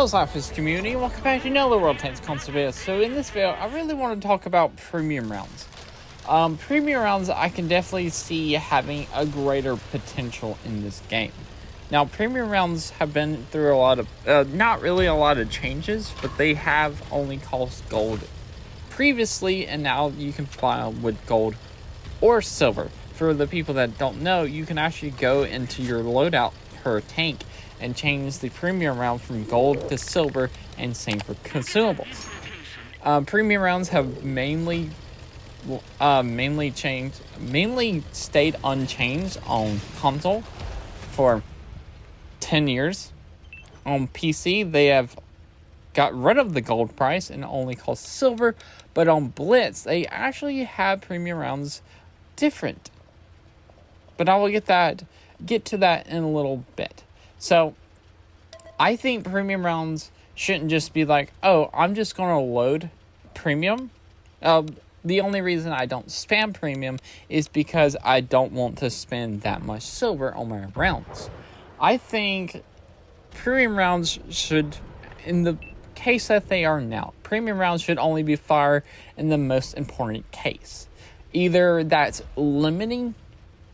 Hello Slapafish community, welcome back to another World Tanks Conservator. So in this video, I really want to talk about premium rounds. Premium rounds I can definitely see having a greater potential in this game. Now premium rounds have been through a lot of, not really a lot of changes, but they have only cost gold previously, and now you can buy them with gold or silver. For the people that don't know, you can actually go into your loadout per tank and change the premium round from gold to silver, and same for consumables. Premium rounds have mainly stayed unchanged on console for 10 years. On PC, they have got rid of the gold price and only cost silver, but on Blitz, they actually have premium rounds different. But I will get to that in a little bit. So, I think premium rounds shouldn't just be like, oh, I'm just going to load premium. The only reason I don't spam premium is because I don't want to spend that much silver on my rounds. I think premium rounds should, in the case that they are now, premium rounds should only be fired in the most important case. Either that's limiting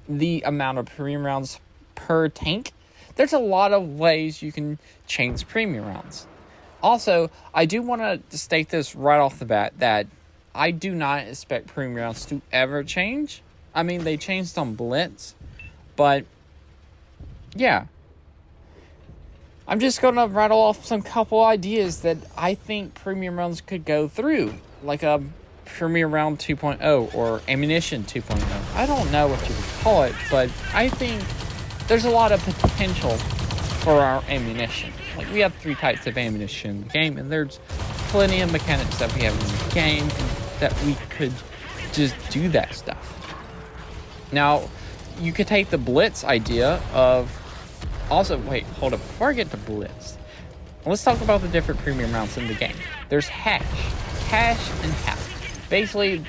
the amount of premium rounds per tank. There's a lot of ways you can change premium rounds. Also, I do want to state this right off the bat that I do not expect premium rounds to ever change. I mean, they changed on Blitz, but yeah. I'm just going to rattle off some couple ideas that I think premium rounds could go through, like a premium round 2.0 or ammunition 2.0. I don't know what you would call it, but I think there's a lot of potential for our ammunition. Like, we have 3 types of ammunition in the game, and there's plenty of mechanics that we have in the game that we could just do that stuff. Now, you could take the Blitz idea of... Also, wait, hold up. Before I get to Blitz, let's talk about the different premium rounds in the game. There's Hash, and Half. Basically,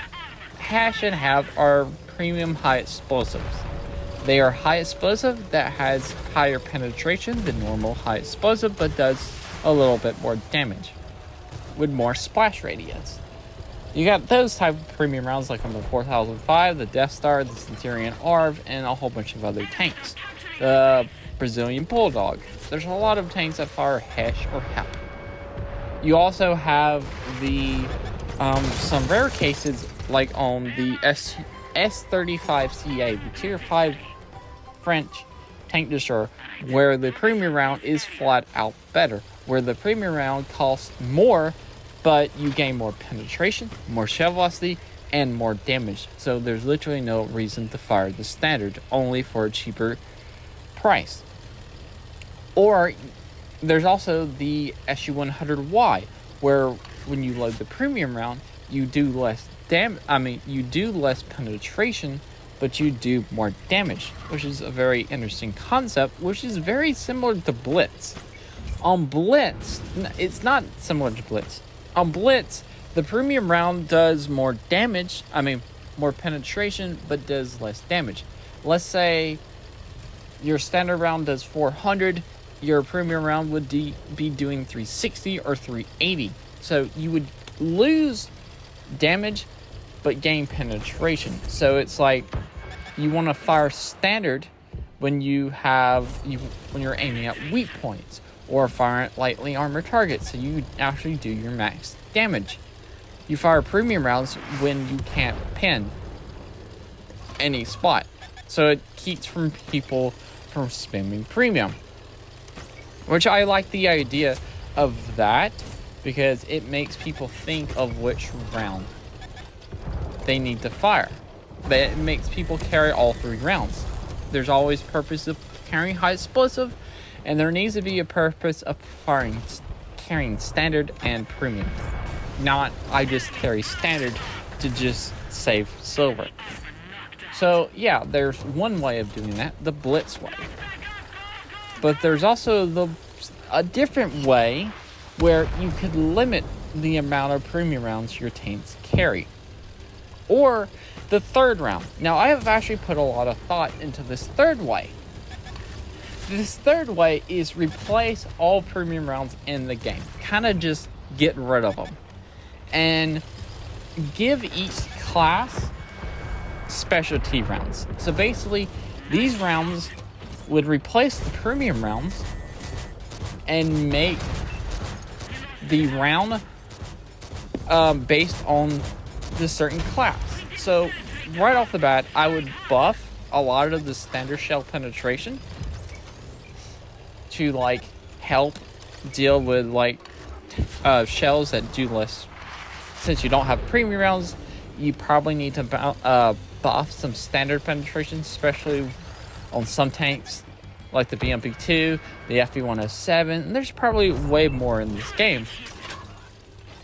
Hash and Half are premium high explosives. They are high explosive that has higher penetration than normal high explosive, but does a little bit more damage with more splash radius. You got those type of premium rounds like on the 4005, the Death Star, the Centurion Arv, and a whole bunch of other tanks. The Brazilian Bulldog. There's a lot of tanks that fire Hash or Half. You also have the some rare cases like on the S35CA, the Tier 5 French tank destroyer, where the premium round is flat out better, where the premium round costs more, but you gain more penetration, more shell velocity, and more damage. So there's literally no reason to fire the standard, only for a cheaper price. Or there's also the SU-100Y, where when you load the premium round, you do less you do less penetration, but you do more damage, which is a very interesting concept, which is very similar to Blitz. On Blitz, it's not similar to Blitz. On Blitz, the premium round does more damage, more penetration, but does less damage. Let's say your standard round does 400, your premium round would be doing 360 or 380. So you would lose damage, but gain penetration. So it's like you want to fire standard when you're aiming at weak points, or fire at lightly armored targets, so you actually do your max damage. You fire premium rounds when you can't pin any spot, so it keeps people from spamming premium, which I like the idea of that, because it makes people think of which round they need to fire. But it makes people carry all 3 rounds. There's always purpose of carrying high explosive, and there needs to be a purpose of carrying standard and premium. Not, I just carry standard to just save silver. So yeah, there's one way of doing that, the Blitz way. But there's also a different way where you could limit the amount of premium rounds your tanks carry. Or the third round. Now, I have actually put a lot of thought into this third way. This third way is replace all premium rounds in the game. Kind of just get rid of them. And give each class specialty rounds. So basically, these rounds would replace the premium rounds and make the round based on the certain class. So right off the bat, I would buff a lot of the standard shell penetration to like help deal with like shells that do less. Since you don't have premium rounds, you probably need to buff some standard penetration, especially on some tanks like the BMP2, the FV107. And there's probably way more in this game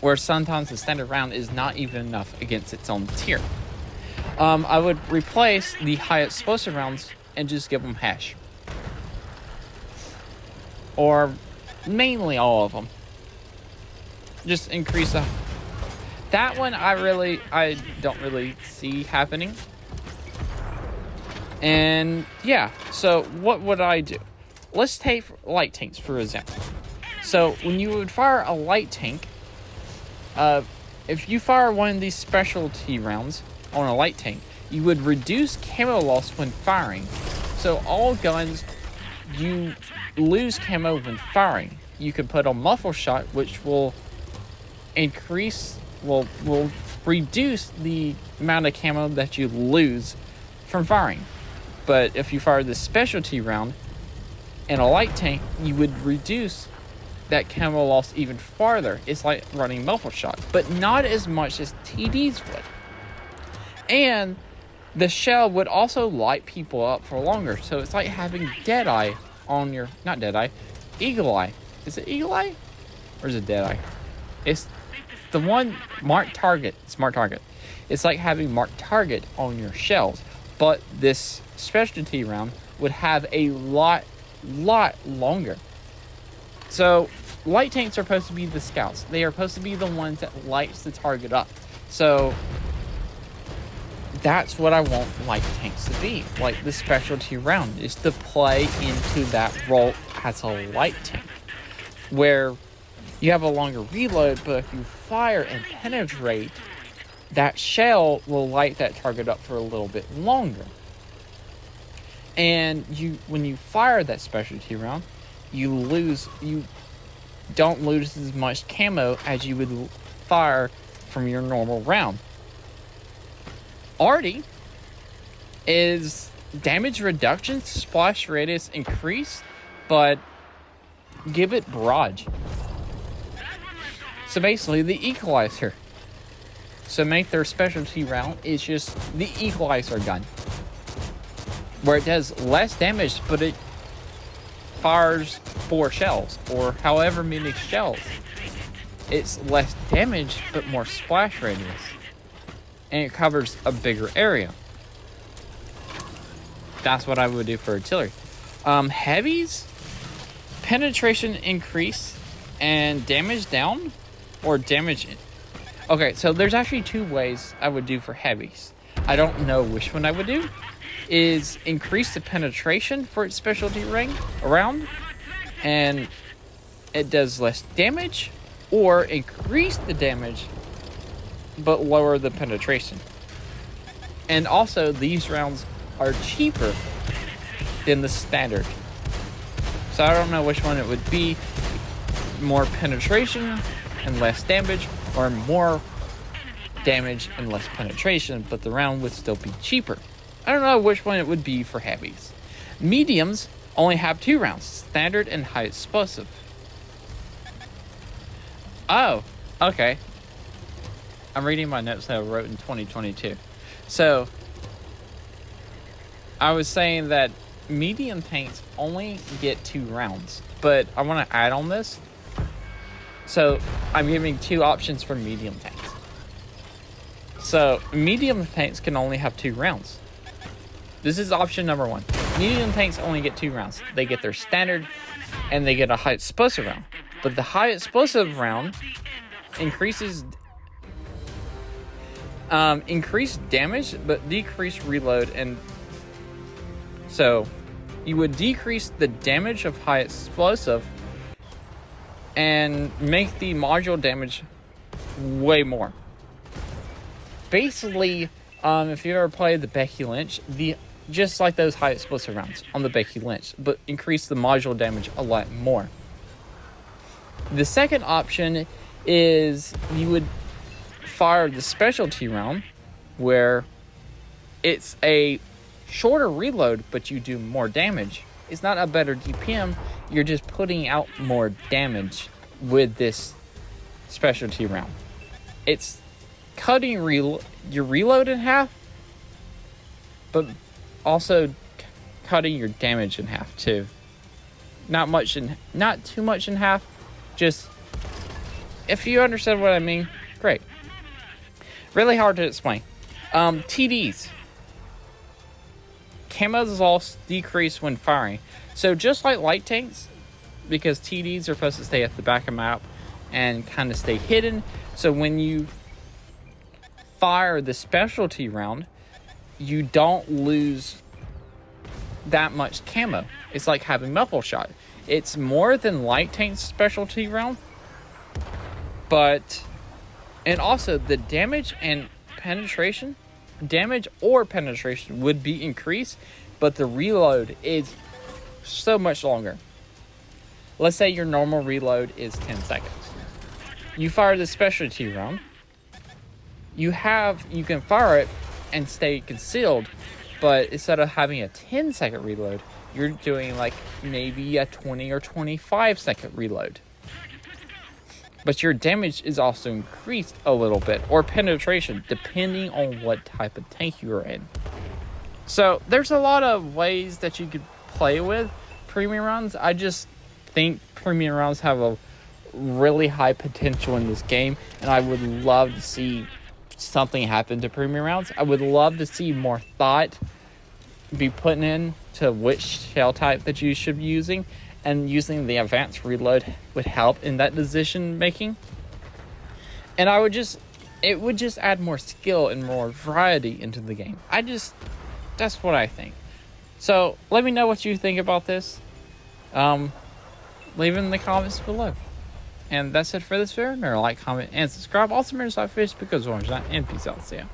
where sometimes the standard round is not even enough against its own tier. I would replace the high explosive rounds and just give them hash. Or mainly all of them. Just increase the... That one I don't really see happening. And yeah, so what would I do? Let's take light tanks for example. So when you would fire a light tank, if you fire one of these specialty rounds on a light tank, you would reduce camo loss when firing. So all guns, you lose camo when firing. You can put on muffle shot, which will reduce the amount of camo that you lose from firing. But if you fire the specialty round in a light tank, you would reduce that camo loss even farther. It's like running muffle shot, but not as much as TDs would. And the shell would also light people up for longer. So it's like having Deadeye on your... Not Deadeye. Eagle Eye. Is it Eagle Eye? Or is it Deadeye? It's the one... Marked Target. Smart Target. It's like having Marked Target on your shells. But this specialty round would have a lot longer. So light tanks are supposed to be the scouts. They are supposed to be the ones that lights the target up. So that's what I want light tanks to be. Like the specialty round is to play into that role as a light tank, where you have a longer reload, but if you fire and penetrate, that shell will light that target up for a little bit longer. And when you fire that specialty round, you don't lose as much camo as you would fire from your normal round. Arty is damage reduction, splash radius increase, but give it barrage. So basically the equalizer. So make their specialty round is just the equalizer gun, where it does less damage, but it fires 4 shells, or however many shells. It's less damage, but more splash radius. And it covers a bigger area. That's what I would do for artillery. Heavies, penetration increase and damage down, or damage... Okay, so there's actually 2 ways I would do for heavies. I don't know which one I would do. Is increase the penetration for its specialty round, and it does less damage, or increase the damage but lower the penetration. And also these rounds are cheaper than the standard. So I don't know which one it would be. More penetration and less damage, or more damage and less penetration, but the round would still be cheaper. I don't know which one it would be for heavies. Mediums only have 2 rounds, standard and high explosive. Oh, okay. I'm reading my notes that I wrote in 2022. So, I was saying that medium tanks only get 2 rounds, but I want to add on this. So, I'm giving 2 options for medium tanks. So, medium tanks can only have 2 rounds. This is option number 1. Medium tanks only get 2 rounds. They get their standard, and they get a high explosive round. But the high explosive round increases increased damage, but decreased reload. And so, you would decrease the damage of high explosive and make the module damage way more. Basically, if you ever played the Becky Lynch, just like those high explosive rounds on the Becky Lynch, but increase the module damage a lot more. The second option is you would fire the specialty round, where it's a shorter reload, but you do more damage. It's not a better DPM, you're just putting out more damage with this specialty round. It's cutting your reload in half, but also cutting your damage in half too. Not too much in half. Just, if you understand what I mean, great. Really hard to explain. TDs. Camos all decrease when firing. So just like light tanks, because TDs are supposed to stay at the back of the map and kind of stay hidden. So when you fire the specialty round, you don't lose that much camo. It's like having muffle shot. It's more than light tank's specialty round, and also the damage and penetration, would be increased, but the reload is so much longer. Let's say your normal reload is 10 seconds. You fire the specialty round, you can fire it and stay concealed, but instead of having a 10-second reload, you're doing like maybe a 20 or 25-second reload. But your damage is also increased a little bit, or penetration, depending on what type of tank you're in. So there's a lot of ways that you could play with premium rounds. I just think premium rounds have a really high potential in this game, and I would love to see something happen to premium rounds. I would love to see more thought be put in to which shell type that you should be using, and using the advanced reload would help in that decision making. And it would just add more skill and more variety into the game. That's what I think. So let me know what you think about this. Leave it in the comments below. And that's it for this video. Remember, like, comment, and subscribe. Also, remember to Slapafish because orange, and peace out. See ya.